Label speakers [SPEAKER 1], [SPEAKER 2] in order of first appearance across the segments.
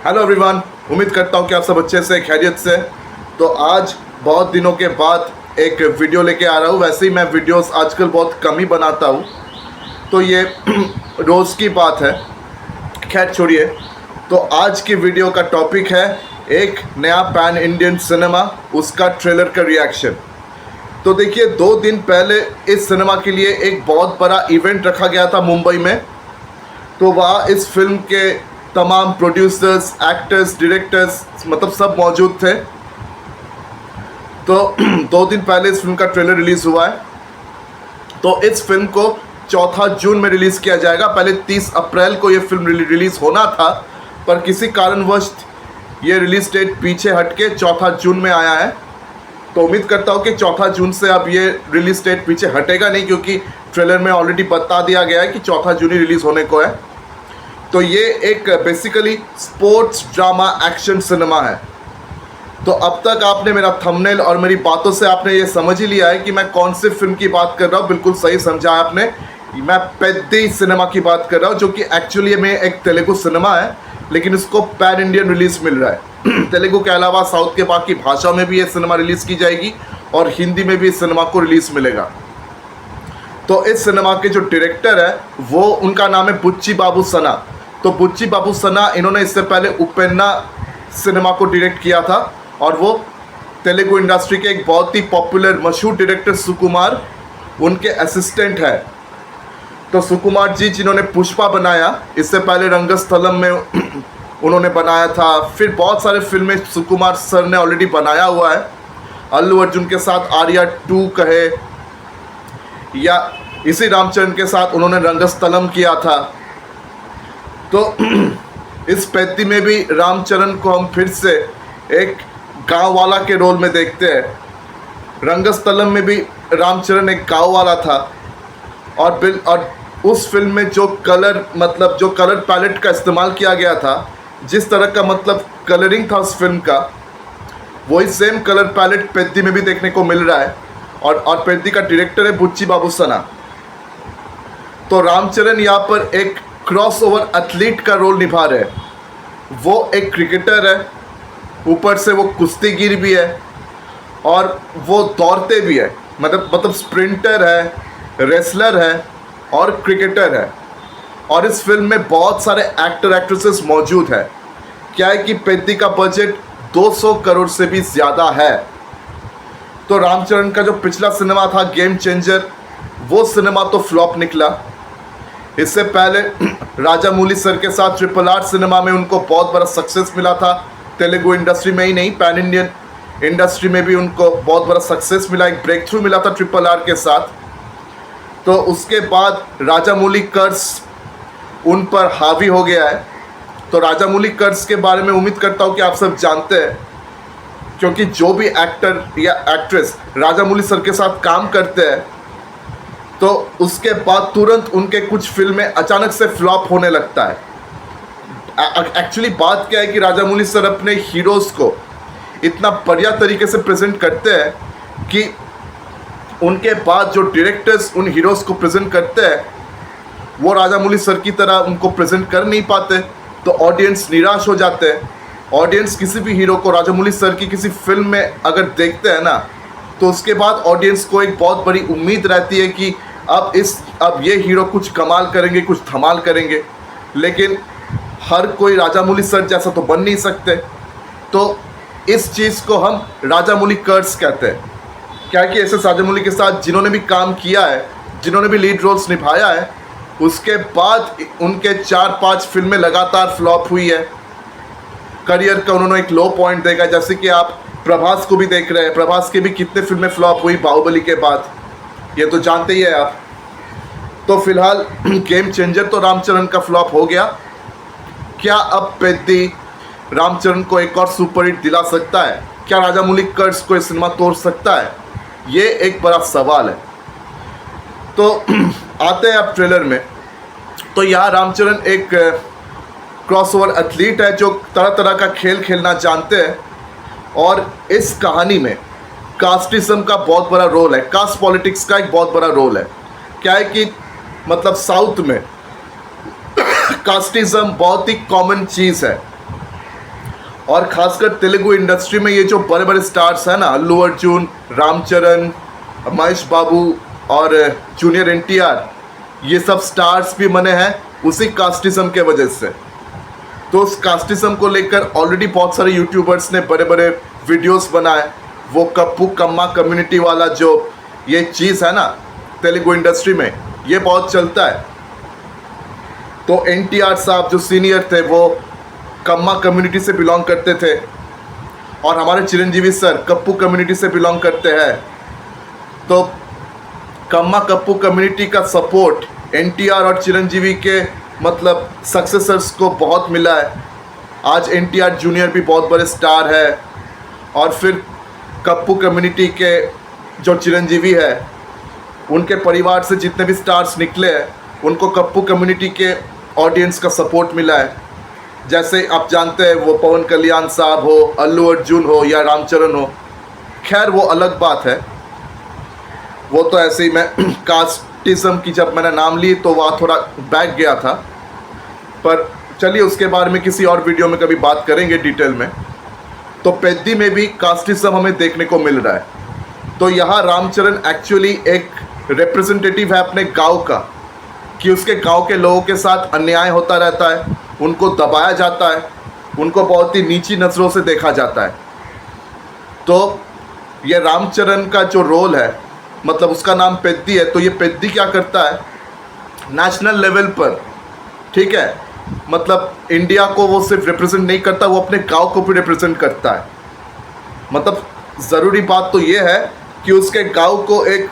[SPEAKER 1] Hello everyone, उम्मीद करता हूँ कि आप सब अच्छे से खैरियत से। तो आज बहुत दिनों के बाद एक वीडियो लेके आ रहा हूँ। वैसे ही मैं वीडियोस आजकल बहुत कम ही बनाता हूँ, तो ये रोज़ की बात है। खैर छोड़िए। तो आज की वीडियो का टॉपिक है एक नया पैन इंडियन सिनेमा, उसका ट्रेलर का रिएक्शन। तो देखिए, 2 दिन पहले इस सिनेमा के लिए एक बहुत बड़ा इवेंट रखा गया था मुंबई में। तो वहाँ इस फिल्म के तमाम प्रोड्यूसर्स, एक्टर्स, डायरेक्टर्स मतलब सब मौजूद थे। तो 2 दिन पहले इस फिल्म का ट्रेलर रिलीज़ हुआ है। तो इस फिल्म को 4 जून में रिलीज़ किया जाएगा। पहले 30 अप्रैल को ये फिल्म रिलीज़ होना था, पर किसी कारणवश ये रिलीज़ डेट पीछे हट के 4 जून में आया है। तो उम्मीद करता हूँ कि 4 जून से अब ये रिलीज़ डेट पीछे हटेगा नहीं, क्योंकि ट्रेलर में ऑलरेडी बता दिया गया है कि 4 जून ही रिलीज़ होने को है। तो ये एक basically sports drama action cinema है। तो अब तक आपने मेरा थंबनेल और मेरी बातों से आपने ये समझ ही लिया है कि मैं कौन सी फिल्म की बात कर रहा हूँ। बिल्कुल सही समझा है आपने। मैं पेद्दी सिनेमा की बात कर रहा हूँ, जो कि एक्चुअली में एक तेलुगु सिनेमा है, लेकिन इसको पैन इंडियन रिलीज़ मिल रहा है। तेलुगु के अलावा साउथ के बाकी भाषा में भी ये सिनेमा रिलीज़ की जाएगी और हिंदी में भी इस सिनेमा को रिलीज़ मिलेगा। तो इस सिनेमा के जो डायरेक्टर है वो, उनका नाम है बुच्ची बाबू सना। तो बुच्ची बाबू सना, इन्होंने इससे पहले उपेन्ना सिनेमा को डायरेक्ट किया था, और वो तेलुगु इंडस्ट्री के एक बहुत ही पॉपुलर मशहूर डायरेक्टर सुकुमार उनके असिस्टेंट है। तो सुकुमार जी, जिन्होंने पुष्पा बनाया, इससे पहले रंगस्थलम में उन्होंने बनाया था। फिर बहुत सारे फिल्में सुकुमार सर ने ऑलरेडी बनाया हुआ है। अल्लू अर्जुन के साथ आर्या 2 कहे, या इसी रामचरण के साथ उन्होंने रंगस्थलम किया था। तो इस पेद्दी में भी रामचरण को हम फिर से एक गांव वाला के रोल में देखते हैं। रंगस्थलम में भी रामचरण एक गांव वाला था, और उस फिल्म में जो कलर पैलेट का इस्तेमाल किया गया था, जिस तरह का कलरिंग था उस फिल्म का, वही सेम कलर पैलेट पेद्दी में भी देखने को मिल रहा है। और पेद्दी का डायरेक्टर है बुच्ची बाबू सना। तो रामचरण यहाँ पर एक क्रॉसओवर एथलीट का रोल निभा रहे हैं। वो एक क्रिकेटर है, ऊपर से वो कुश्तीगीर भी है, और वो दौड़ते भी है। मतलब स्प्रिंटर है, रेसलर है और क्रिकेटर है। और इस फिल्म में बहुत सारे एक्टर एक्ट्रेसेस मौजूद है। क्या है कि पेद्दी का बजट 200 करोड़ से भी ज़्यादा है। तो रामचरण का जो पिछला सिनेमा था गेम चेंजर, वो सिनेमा तो फ्लॉप निकला। इससे पहले राजामौली सर के साथ RRR सिनेमा में उनको बहुत बड़ा सक्सेस मिला था। तेलुगु इंडस्ट्री में ही नहीं, पैन इंडियन इंडस्ट्री में भी उनको बहुत बड़ा सक्सेस मिला, एक ब्रेक थ्रू मिला था RRR के साथ। तो उसके बाद राजामौली कर्स उन पर हावी हो गया है। तो राजामौली कर्स के बारे में उम्मीद करता हूँ कि आप सब जानते हैं, क्योंकि जो भी एक्टर या एक्ट्रेस राजामौली सर के साथ काम करते हैं, तो उसके बाद तुरंत उनके कुछ फिल्में अचानक से फ्लॉप होने लगता है। एक्चुअली बात क्या है कि राजामौली सर अपने हीरोज़ को इतना बढ़िया तरीके से प्रेजेंट करते हैं कि उनके बाद जो डायरेक्टर्स उन हीरोज़ को प्रेजेंट करते हैं, वो राजामौली सर की तरह उनको प्रेजेंट कर नहीं पाते। तो ऑडियंस निराश हो जाते हैं। ऑडियंस किसी भी हीरो को राजामौली सर की किसी फिल्म में अगर देखते हैं ना, तो उसके बाद ऑडियंस को एक बहुत बड़ी उम्मीद रहती है कि अब ये हीरो कुछ कमाल करेंगे, कुछ धमाल करेंगे। लेकिन हर कोई राजामौली सर जैसा तो बन नहीं सकते। तो इस चीज़ को हम राजामौली कर्स कहते हैं। क्या है कि ऐसे राजामौली के साथ जिन्होंने भी काम किया है, जिन्होंने भी लीड रोल्स निभाया है, उसके बाद उनके 4-5 फिल्में लगातार फ्लॉप हुई है। करियर का उन्होंने एक लो पॉइंट देखा। जैसे कि आप प्रभास को भी देख रहे हैं, प्रभास की भी कितने फिल्में फ्लॉप हुई बाहुबली के बाद, ये तो जानते ही है आप। तो फिलहाल गेम चेंजर तो रामचरण का फ्लॉप हो गया। क्या अब पेद्दी रामचरण को एक और सुपरहिट दिला सकता है? क्या राजामौली कर्स को सिनेमा तोड़ सकता है? ये एक बड़ा सवाल है। तो आते हैं अब ट्रेलर में। तो यहाँ रामचरण एक क्रॉसओवर एथलीट है, जो तरह तरह का खेल खेलना जानते हैं। और इस कहानी में कास्टिज्म का बहुत बड़ा रोल है, कास्ट पॉलिटिक्स का एक बहुत बड़ा रोल है। क्या है कि साउथ में कास्टिज्म बहुत ही कॉमन चीज़ है। और खासकर तेलुगु इंडस्ट्री में ये जो बड़े बड़े स्टार्स हैं ना, अल्लू अर्जुन, रामचरण, महेश बाबू और जूनियर एनटीआर, ये सब स्टार्स भी बने हैं उसी कास्टिज्म के वजह से। तो उस कास्टिज्म को लेकर ऑलरेडी बहुत सारे यूट्यूबर्स ने बड़े बड़े वीडियोस बनाए। वो कप्पू कम्मा कम्युनिटी वाला जो ये चीज़ है ना तेलुगु इंडस्ट्री में, ये बहुत चलता है। तो एनटीआर साहब जो सीनियर थे वो कम्मा कम्युनिटी से बिलोंग करते थे और हमारे चिरंजीवी सर कप्पू कम्युनिटी से बिलोंग करते हैं। तो कम्मा कप्पू कम्युनिटी का सपोर्ट एनटीआर और चिरंजीवी के मतलब सक्सेसर्स को बहुत मिला है। आज एनटीआर जूनियर भी बहुत बड़े स्टार है और फिर कप्पू कम्युनिटी के जो चिरंजीवी है उनके परिवार से जितने भी स्टार्स निकले हैं उनको कप्पू कम्युनिटी के ऑडियंस का सपोर्ट मिला है। जैसे आप जानते हैं वो पवन कल्याण साहब हो, अल्लू अर्जुन हो या रामचरण हो, खैर वो अलग बात है। वो तो ऐसे ही मैं कास्टिज्म की जब मैंने नाम ली तो वहाँ थोड़ा बैक गया था, पर चलिए उसके बारे में किसी और वीडियो में कभी बात करेंगे डिटेल में। तो पेद्दी में भी कास्टिज्म हमें देखने को मिल रहा है। तो यहाँ रामचरण एक्चुअली एक रिप्रेजेंटेटिव है अपने गांव का, कि उसके गांव के लोगों के साथ अन्याय होता रहता है, उनको दबाया जाता है, उनको बहुत ही नीची नज़रों से देखा जाता है। तो ये रामचरण का जो रोल है, मतलब उसका नाम पेद्दी है, तो ये पेद्दी क्या करता है नेशनल लेवल पर, ठीक है, मतलब इंडिया को वो सिर्फ रिप्रेजेंट नहीं करता, वो अपने गांव को भी रिप्रेजेंट करता है। मतलब ज़रूरी बात तो ये है कि उसके गांव को एक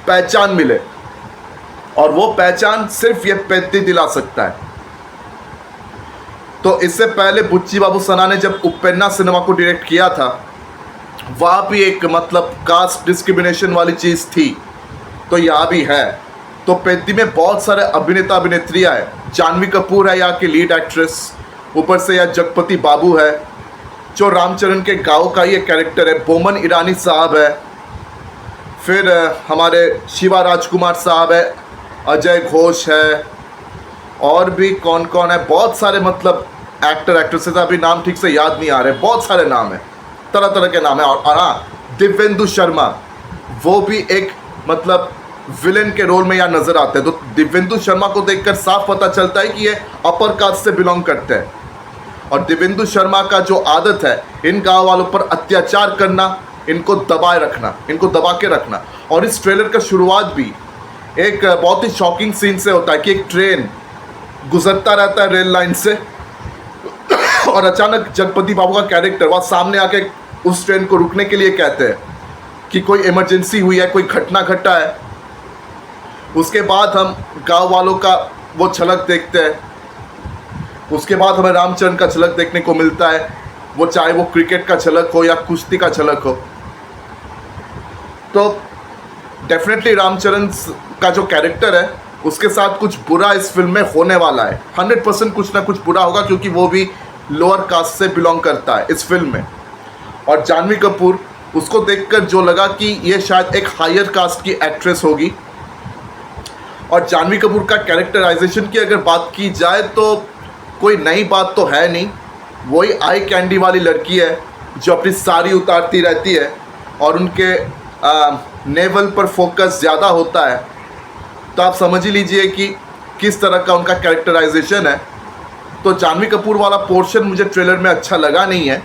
[SPEAKER 1] पहचान मिले और वो पहचान सिर्फ ये पेद्दी दिला सकता है। तो इससे पहले बुच्ची बाबू सना ने जब उपेन्ना सिनेमा को डायरेक्ट किया था, वहाँ भी एक मतलब कास्ट डिस्क्रिमिनेशन वाली चीज़ थी, तो यहाँ भी है। तो पेद्दी में बहुत सारे अभिनेता अभिनेत्रियाँ हैं। जानवी कपूर है यहाँ की लीड एक्ट्रेस, ऊपर से यहाँ जगपति बाबू है जो रामचरण के गांव का ये कैरेक्टर है, बोमन ईरानी साहब है, फिर हमारे शिवा राजकुमार साहब है, अजय घोष है, और भी कौन कौन है, बहुत सारे मतलब एक्टर एक्ट्रेसेस, अभी नाम ठीक से याद नहीं आ रहे, बहुत सारे नाम हैं, तरह तरह के नाम हैं। और हाँ, दिव्येंदु शर्मा, वो भी एक मतलब विलेन के रोल में यहाँ नज़र आते हैं। तो दिव्येंदु शर्मा को देखकर साफ पता चलता है कि ये अपर कास्ट से बिलोंग करते हैं। और दिव्येंदु शर्मा का जो आदत है इन गाँव वालों पर अत्याचार करना, इनको दबाए रखना, इनको दबा के रखना। और इस ट्रेलर का शुरुआत भी एक बहुत ही शॉकिंग सीन से होता है कि एक ट्रेन गुजरता रहता है रेल लाइन से और अचानक जगपति बाबू का कैरेक्टर वहाँ सामने आके उस ट्रेन को रुकने के लिए कहते हैं कि कोई इमरजेंसी हुई है, कोई घटना घटा है। उसके बाद हम गांव वालों का वो झलक देखते हैं। उसके बाद हमें रामचरण का झलक देखने को मिलता है, वो चाहे वो क्रिकेट का झलक हो या कुश्ती का झलक हो। तो डेफिनेटली रामचरण का जो कैरेक्टर है उसके साथ कुछ बुरा इस फिल्म में होने वाला है। 100% कुछ ना कुछ बुरा होगा, क्योंकि वो भी लोअर कास्ट से बिलोंग करता है इस फिल्म में। और जानवी कपूर, उसको देखकर जो लगा कि ये शायद एक हायर कास्ट की एक्ट्रेस होगी। और जानवी कपूर का कैरेक्टराइजेशन की अगर बात की जाए तो कोई नई बात तो है नहीं, वही आई कैंडी वाली लड़की है जो अपनी साड़ी उतारती रहती है और उनके नेवल पर फोकस ज़्यादा होता है। तो आप समझ ही लीजिए कि किस तरह का उनका कैरेक्टराइजेशन है। तो जानवी कपूर वाला पोर्शन मुझे ट्रेलर में अच्छा लगा नहीं है,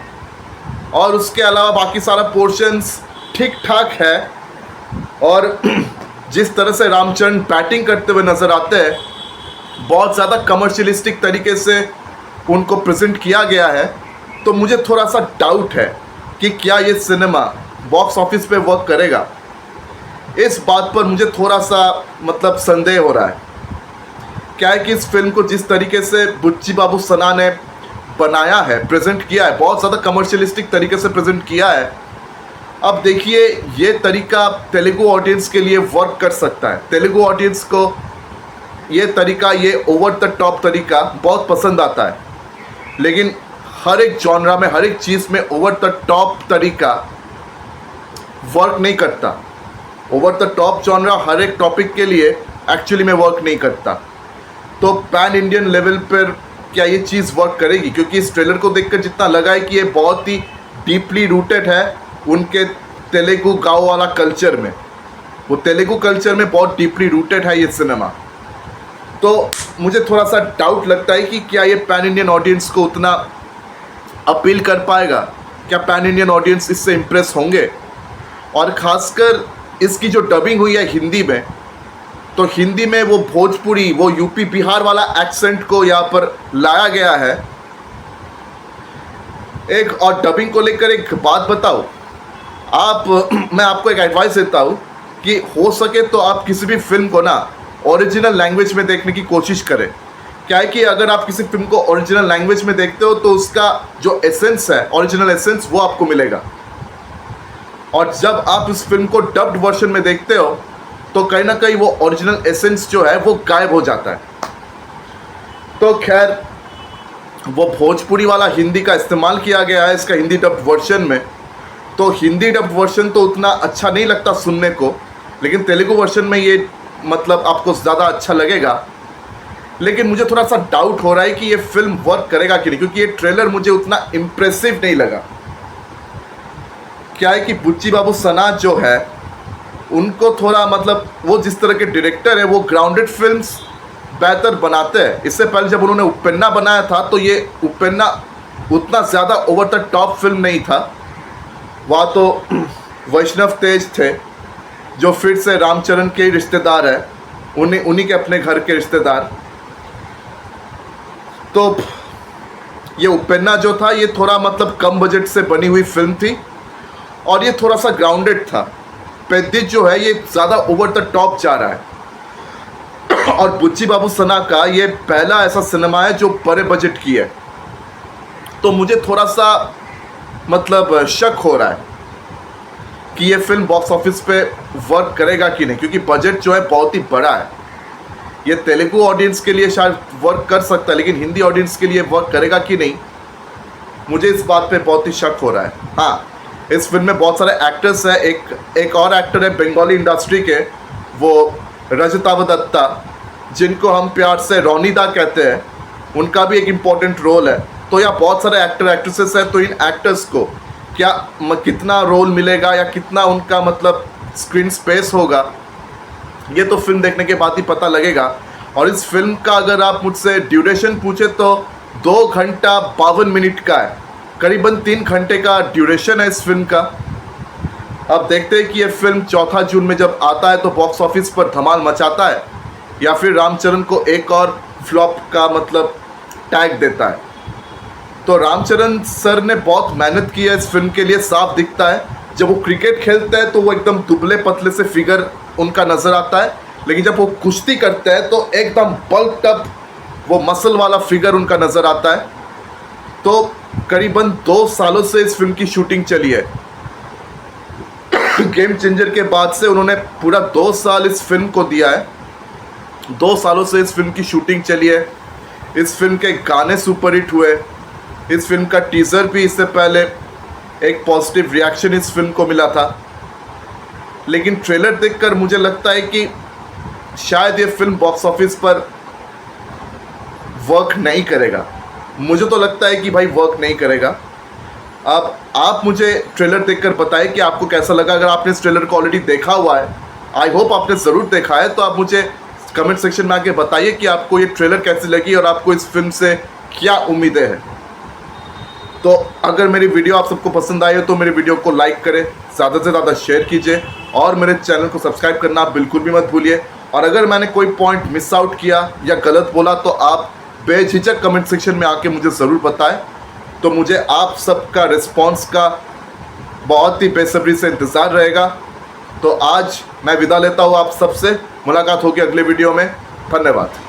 [SPEAKER 1] और उसके अलावा बाकी सारा पोर्शंस ठीक ठाक है। और जिस तरह से रामचरण बैटिंग करते हुए नज़र आते हैं, बहुत ज़्यादा कमर्शियलिस्टिक तरीके से उनको प्रेजेंट किया गया है। तो मुझे थोड़ा सा डाउट है कि क्या ये सिनेमा बॉक्स ऑफिस पे वर्क करेगा। इस बात पर मुझे थोड़ा सा मतलब संदेह हो रहा है। क्या है कि इस फिल्म को जिस तरीके से बुच्ची बाबू सना ने बनाया है, प्रेजेंट किया है, बहुत ज़्यादा कमर्शियलिस्टिक तरीके से प्रेजेंट किया है। अब देखिए, ये तरीका तेलुगु ऑडियंस के लिए वर्क कर सकता है। तेलुगु ऑडियंस को ये तरीका, ये ओवर द टॉप तरीका बहुत पसंद आता है। लेकिन हर एक जॉनरा में, हर एक चीज़ में ओवर द टॉप तरीका वर्क नहीं करता। ओवर द टॉप जॉनरा हर एक टॉपिक के लिए एक्चुअली में वर्क नहीं करता। तो पैन इंडियन लेवल पर क्या ये चीज़ वर्क करेगी, क्योंकि इस ट्रेलर को देखकर जितना लगा है कि ये बहुत ही डीपली रूटेड है उनके तेलुगु गाँव वाला कल्चर में, वो तेलुगु कल्चर में बहुत डीपली रूटेड है ये सिनेमा। तो मुझे थोड़ा सा डाउट लगता है कि क्या ये पैन इंडियन ऑडियंस को उतना अपील कर पाएगा, क्या पैन इंडियन ऑडियंस इससे इम्प्रेस होंगे। और ख़ासकर इसकी जो डबिंग हुई है हिंदी में, तो हिंदी में वो भोजपुरी, वो यूपी बिहार वाला एक्सेंट को यहाँ पर लाया गया है। एक और डबिंग को लेकर एक बात बताओ, मैं आपको एक एडवाइस देता हूँ कि हो सके तो आप किसी भी फिल्म को ना ओरिजिनल लैंग्वेज में देखने की कोशिश करें। क्या है कि अगर आप किसी फिल्म को ओरिजिनल लैंग्वेज में देखते हो तो उसका जो एसेंस है, ओरिजिनल एसेंस, वो आपको मिलेगा। और जब आप इस फिल्म को डब्ड वर्जन में देखते हो तो कहीं ना कहीं वो ओरिजिनल एसेंस जो है वो गायब हो जाता है। तो खैर, वो भोजपुरी वाला हिंदी का इस्तेमाल किया गया है इसका हिंदी डब्ड वर्जन में, तो हिंदी डब्ड वर्जन तो उतना अच्छा नहीं लगता सुनने को, लेकिन तेलुगु वर्जन में ये मतलब आपको ज़्यादा अच्छा लगेगा। लेकिन मुझे थोड़ा सा डाउट हो रहा है कि ये फिल्म वर्क करेगा कि नहीं, क्योंकि ये ट्रेलर मुझे उतना इम्प्रेसिव नहीं लगा। क्या है कि बुच्ची बाबू सना जो है उनको थोड़ा मतलब वो जिस तरह के डायरेक्टर है वो ग्राउंडेड फिल्म्स बेहतर बनाते हैं। इससे पहले जब उन्होंने उपेन्ना बनाया था तो ये उपेन्ना उतना ज़्यादा ओवर द टॉप फिल्म नहीं था। वहाँ तो वैष्णव तेज थे जो फिर से रामचरण के रिश्तेदार है, उन्हीं के अपने घर के रिश्तेदार। तो ये उपेन्ना जो था ये थोड़ा मतलब कम बजट से बनी हुई फिल्म थी और ये थोड़ा सा ग्राउंडेड था। पेद्दी जो है ये ज़्यादा ओवर द टॉप जा रहा है। और बुच्ची बाबू सना का ये पहला ऐसा सिनेमा है जो बड़े बजट की है, तो मुझे थोड़ा सा मतलब शक हो रहा है कि ये फिल्म बॉक्स ऑफिस पे वर्क करेगा कि नहीं, क्योंकि बजट जो है बहुत ही बड़ा है। ये तेलुगु ऑडियंस के लिए शायद वर्क कर सकता है, लेकिन हिंदी ऑडियंस के लिए वर्क करेगा कि नहीं, मुझे इस बात पे बहुत ही शक हो रहा है। हाँ, इस फिल्म में बहुत सारे एक्टर्स हैं। एक और एक्टर है बंगाली इंडस्ट्री के, वो रजताभ दत्ता, जिनको हम प्यार से रोनिदा कहते हैं, उनका भी एक इम्पॉर्टेंट रोल है। तो यहाँ बहुत सारे एक्टर एक्ट्रेसेस हैं, तो इन एक्टर्स को क्या कितना रोल मिलेगा या कितना उनका मतलब स्क्रीन स्पेस होगा, ये तो फिल्म देखने के बाद ही पता लगेगा। और इस फिल्म का अगर आप मुझसे ड्यूरेशन पूछे तो 2 घंटा 52 मिनट का है, करीबन 3 घंटे का ड्यूरेशन है इस फिल्म का। अब देखते हैं कि ये फिल्म 4 जून में जब आता है तो बॉक्स ऑफिस पर धमाल मचाता है या फिर रामचरण को एक और फ्लॉप का मतलब टैग देता है। तो रामचरण सर ने बहुत मेहनत की है इस फिल्म के लिए, साफ दिखता है। जब वो क्रिकेट खेलते हैं तो वो एकदम दुबले पतले से फिगर उनका नज़र आता है, लेकिन जब वो कुश्ती करते हैं तो एकदम बल्क अप वो मसल वाला फिगर उनका नज़र आता है। तो करीबन 2 सालों से इस फिल्म की शूटिंग चली है। गेम चेंजर के बाद से उन्होंने पूरा 2 साल इस फिल्म को दिया है। 2 सालों से इस फिल्म की शूटिंग चली है। इस फिल्म के गाने सुपरहिट हुए। इस फिल्म का टीज़र भी इससे पहले एक पॉजिटिव रिएक्शन इस फिल्म को मिला था, लेकिन ट्रेलर देखकर मुझे लगता है कि शायद ये फिल्म बॉक्स ऑफिस पर वर्क नहीं करेगा। मुझे तो लगता है कि भाई वर्क नहीं करेगा। अब आप मुझे ट्रेलर देखकर बताएं कि आपको कैसा लगा। अगर आपने इस ट्रेलर को ऑलरेडी देखा हुआ है, आई होप आपने ज़रूर देखा है, तो आप मुझे कमेंट सेक्शन में आके बताइए कि आपको ये ट्रेलर कैसी लगी और आपको इस फिल्म से क्या उम्मीदें हैं। तो अगर मेरी वीडियो आप सबको पसंद आई हो तो मेरी वीडियो को लाइक करें, ज़्यादा से ज़्यादा शेयर कीजिए और मेरे चैनल को सब्सक्राइब करना आप बिल्कुल भी मत भूलिए। और अगर मैंने कोई पॉइंट मिस आउट किया या गलत बोला तो आप बेझिझक कमेंट सेक्शन में आके मुझे ज़रूर बताएं। तो मुझे आप सबका रिस्पॉन्स का बहुत ही बेसब्री से इंतज़ार रहेगा। तो आज मैं विदा लेता हूँ आप सबसे। मुलाकात होगी अगले वीडियो में। धन्यवाद।